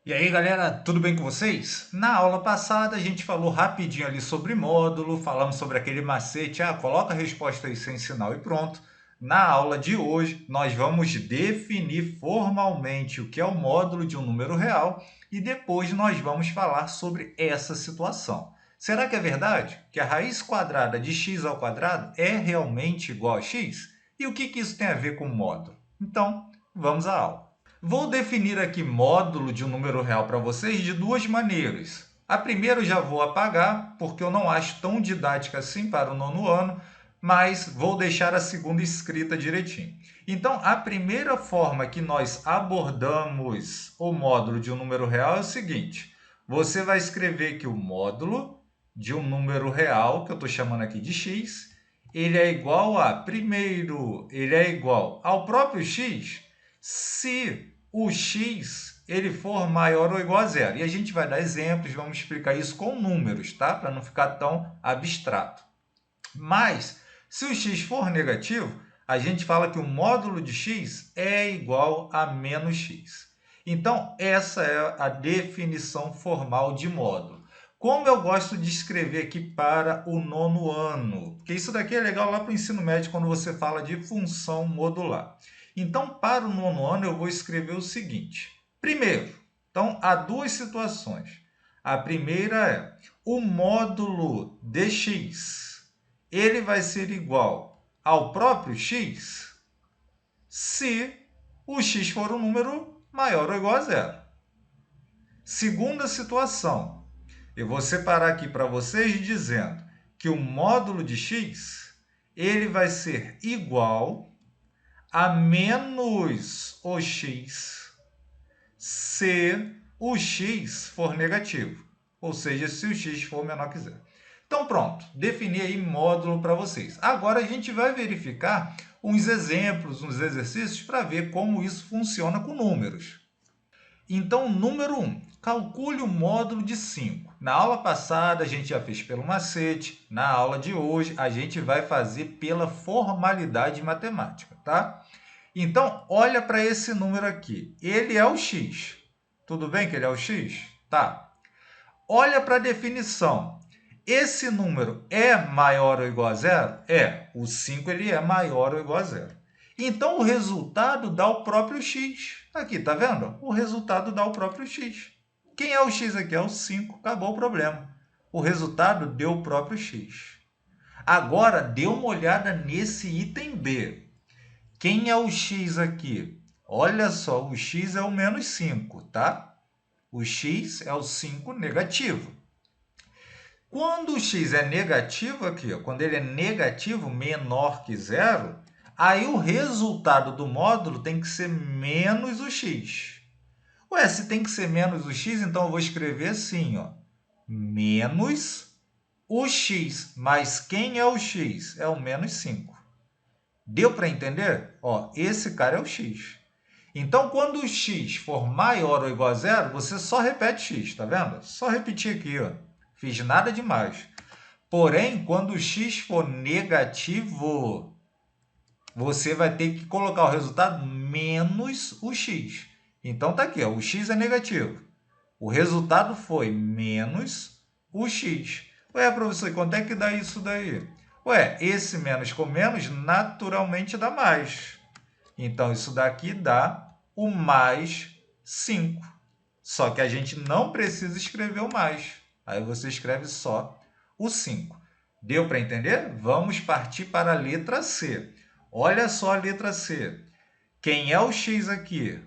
E aí, galera, tudo bem com vocês? Na aula passada a gente falou rapidinho ali sobre módulo, falamos sobre aquele macete, coloca a resposta aí sem sinal e pronto. Na aula de hoje, nós vamos definir formalmente o que é o módulo de um número real e depois nós vamos falar sobre essa situação. Será que é verdade que a raiz quadrada de x ao quadrado é realmente igual a x? E o que isso tem a ver com módulo? Então, vamos à aula. Vou definir aqui módulo de um número real para vocês de duas maneiras. A primeira eu já vou apagar, porque eu não acho tão didática assim para o nono ano, mas vou deixar a segunda escrita direitinho. Então, a primeira forma que nós abordamos o módulo de um número real é o seguinte. Você vai escrever que o módulo de um número real, que eu estou chamando aqui de x, ele é igual a, primeiro, ele é igual ao próprio x, se o x ele for maior ou igual a zero. E a gente vai dar exemplos, vamos explicar isso com números, tá? Para não ficar tão abstrato. Mas, se o x for negativo, a gente fala que o módulo de x é igual a menos x. Então, essa é a definição formal de módulo. Como eu gosto de escrever aqui para o nono ano, porque isso daqui é legal lá para o ensino médio, quando você fala de função modular. Então, para o nono ano, eu vou escrever o seguinte. Primeiro, então, há duas situações. A primeira é o módulo de x. Ele vai ser igual ao próprio x se o x for um número maior ou igual a zero. Segunda situação, eu vou separar aqui para vocês dizendo que o módulo de x ele vai ser igual a menos o x se o x for negativo, ou seja, se o x for menor que zero. Então, pronto, defini aí módulo para vocês. Agora a gente vai verificar uns exemplos, uns exercícios para ver como isso funciona com números. Então, número 1, calcule o módulo de 5. Na aula passada a gente já fez pelo macete, na aula de hoje a gente vai fazer pela formalidade matemática, tá? Então, olha para esse número aqui. Ele é o x. Tudo bem que ele é o x? Tá. Olha para a definição. Esse número é maior ou igual a zero? É. O 5 ele é maior ou igual a zero. Então, o resultado dá o próprio x. Aqui, tá vendo? O resultado dá o próprio x. Quem é o x aqui? É o 5. Acabou o problema. O resultado deu o próprio x. Agora, dê uma olhada nesse item B. Quem é o x aqui? Olha só, o x é o menos 5, tá? O x é o 5 negativo. Quando o x é negativo aqui, ó, quando ele é negativo, menor que zero, aí o resultado do módulo tem que ser menos o x. Ué, se tem que ser menos o x, então eu vou escrever assim, ó, menos o x. Mas quem é o x? É o menos 5. Deu para entender? Ó, esse cara é o x. Então, quando o x for maior ou igual a zero, você só repete x, tá vendo? Só repetir aqui, ó. Fiz nada demais. Porém, quando o x for negativo, você vai ter que colocar o resultado menos o x. Então, tá aqui, ó, o x é negativo. O resultado foi menos o x. Ué, professor, quanto é que dá isso daí? Ué, esse menos com menos naturalmente dá mais. Então, isso daqui dá o mais 5. Só que a gente não precisa escrever o mais. Aí você escreve só o 5. Deu para entender? Vamos partir para a letra C. Olha só a letra C. Quem é o x aqui?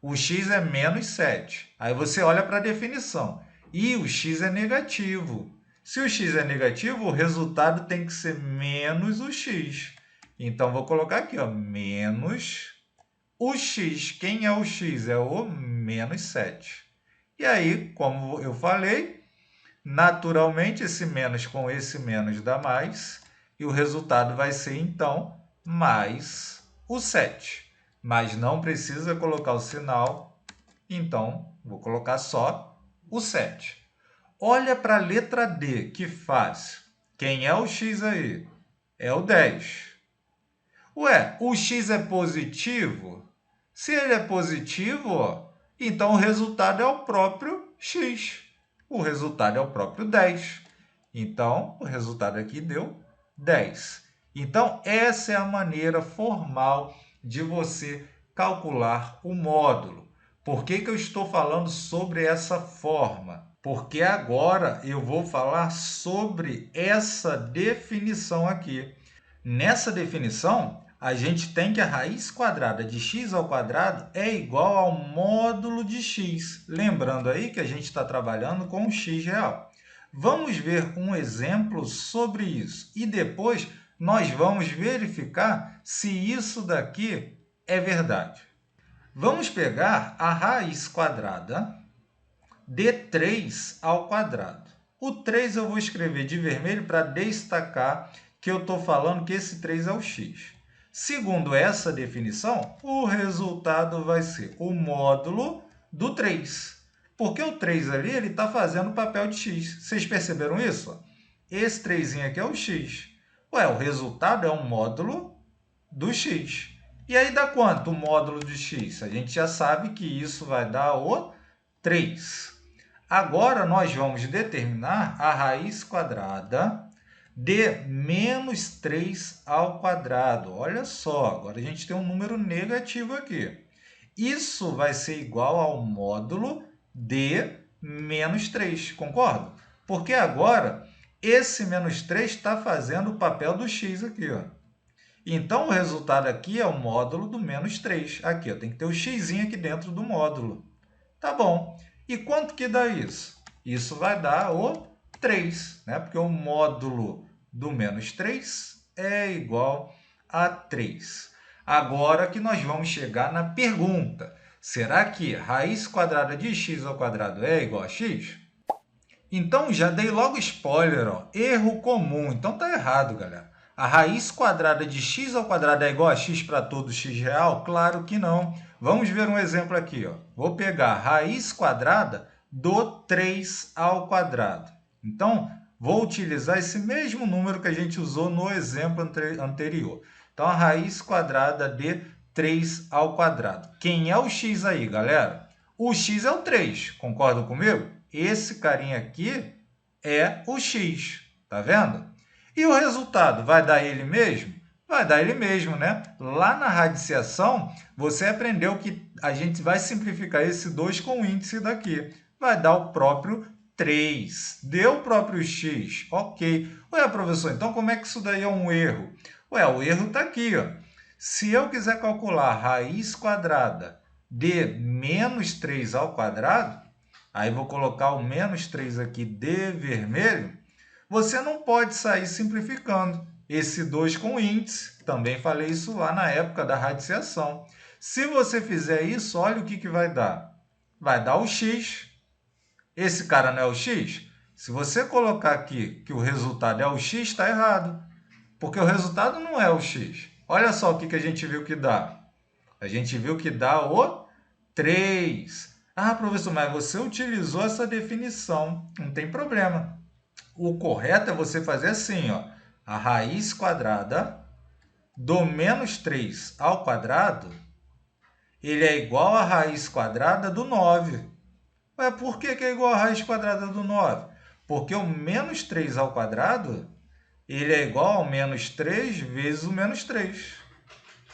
O x é menos 7. Aí você olha para a definição. E o x é negativo. Se o x é negativo, o resultado tem que ser menos o x. Então, vou colocar aqui, ó, menos o x. Quem é o x? É o menos 7. E aí, como eu falei, naturalmente, esse menos com esse menos dá mais. E o resultado vai ser, então, mais o 7. Mas não precisa colocar o sinal, então vou colocar só o 7. Olha para a letra D, que fácil. Quem é o x aí? É o 10. Ué, o x é positivo? Se ele é positivo, ó, Então, o resultado é o próprio x. O resultado é o próprio 10. Então, o resultado aqui deu 10. Então, essa é a maneira formal de você calcular o módulo. Por que eu estou falando sobre essa forma? Porque agora eu vou falar sobre essa definição aqui. Nessa definição, a gente tem que a raiz quadrada de x ao quadrado é igual ao módulo de x. Lembrando aí que a gente está trabalhando com o x real. Vamos ver um exemplo sobre isso e depois nós vamos verificar se isso daqui é verdade. Vamos pegar a raiz quadrada de 3 ao quadrado. O 3 eu vou escrever de vermelho para destacar que eu estou falando que esse 3 é o x. Segundo essa definição, o resultado vai ser o módulo do 3. Porque o 3 ali está fazendo o papel de x. Vocês perceberam isso? Esse 3 aqui é o x. Ué, o resultado é um módulo do x. E aí dá quanto o módulo de x? A gente já sabe que isso vai dar o 3. Agora, nós vamos determinar a raiz quadrada de menos 3 ao quadrado. Olha só, agora a gente tem um número negativo aqui. Isso vai ser igual ao módulo de menos 3, concorda? Porque agora, esse menos 3 está fazendo o papel do x aqui, ó. Então, o resultado aqui é o módulo do menos 3. Aqui, ó, tem que ter o x aqui dentro do módulo. Tá bom. E quanto que dá isso? Isso vai dar o 3, né? Porque o módulo do menos 3 é igual a 3. Agora que nós vamos chegar na pergunta. Será que raiz quadrada de x ao quadrado é igual a x? Então, já dei logo spoiler, ó. Erro comum. Então, tá errado, galera. A raiz quadrada de x ao quadrado é igual a x para todo x real? Claro que não. Vamos ver um exemplo aqui, ó. Vou pegar a raiz quadrada do 3 ao quadrado. Então, vou utilizar esse mesmo número que a gente usou no exemplo anterior. Então, a raiz quadrada de 3 ao quadrado. Quem é o x aí, galera? O x é o 3, concordam comigo? Esse carinha aqui é o x, tá vendo? E o resultado vai dar ele mesmo? Vai dar ele mesmo, né? Lá na radiciação, você aprendeu que a gente vai simplificar esse 2 com o índice daqui. Vai dar o próprio 3. Deu o próprio x. Ok. Ué, professor, então como é que isso daí é um erro? Ué, o erro está aqui, ó. Se eu quiser calcular a raiz quadrada de menos 3 ao quadrado, aí vou colocar o menos 3 aqui de vermelho, você não pode sair simplificando esse 2 com índice. Também falei isso lá na época da radiciação. Se você fizer isso, olha o que vai dar. Vai dar o x. Esse cara não é o x? Se você colocar aqui que o resultado é o x, está errado. Porque o resultado não é o x. Olha só o que a gente viu que dá. A gente viu que dá o 3. Ah, professor, mas você utilizou essa definição. Não tem problema. O correto é você fazer assim, ó. A raiz quadrada do menos 3 ao quadrado, ele é igual à raiz quadrada do 9. Ué, por que é igual à raiz quadrada do 9? Porque o menos 3 ao quadrado, ele é igual ao menos 3 vezes o menos 3.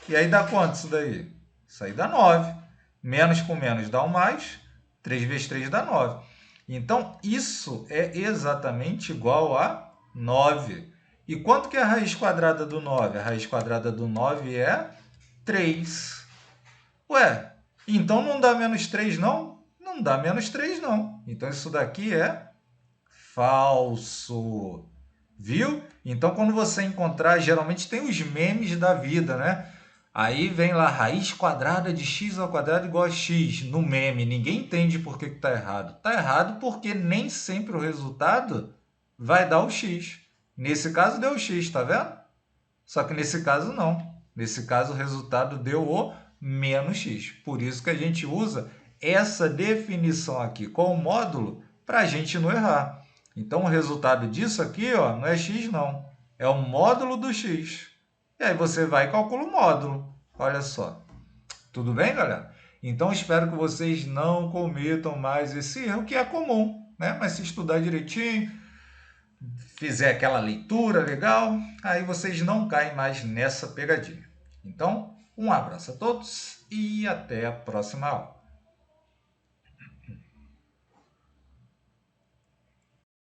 E aí dá quanto isso daí? Isso aí dá 9. Menos com menos dá um mais. 3 vezes 3 dá 9. Então, isso é exatamente igual a 9. E quanto que é a raiz quadrada do 9? A raiz quadrada do 9 é 3. Ué, então não dá menos 3, não? Não dá menos 3, não. Então, isso daqui é falso. Viu? Então, quando você encontrar, geralmente tem os memes da vida, né? Aí vem lá, raiz quadrada de x ao quadrado igual a x, no meme. Ninguém entende por que está errado. Está errado porque nem sempre o resultado vai dar o x. Nesse caso, deu o x, tá vendo? Só que nesse caso, não. Nesse caso, o resultado deu o menos x. Por isso que a gente usa essa definição aqui com o módulo para a gente não errar. Então, o resultado disso aqui, ó, não é x, não. É o módulo do x. E aí você vai e calcula o módulo. Olha só. Tudo bem, galera? Então, espero que vocês não cometam mais esse erro, que é comum, né? Mas se estudar direitinho, fizer aquela leitura legal, aí vocês não caem mais nessa pegadinha. Então, um abraço a todos e até a próxima aula.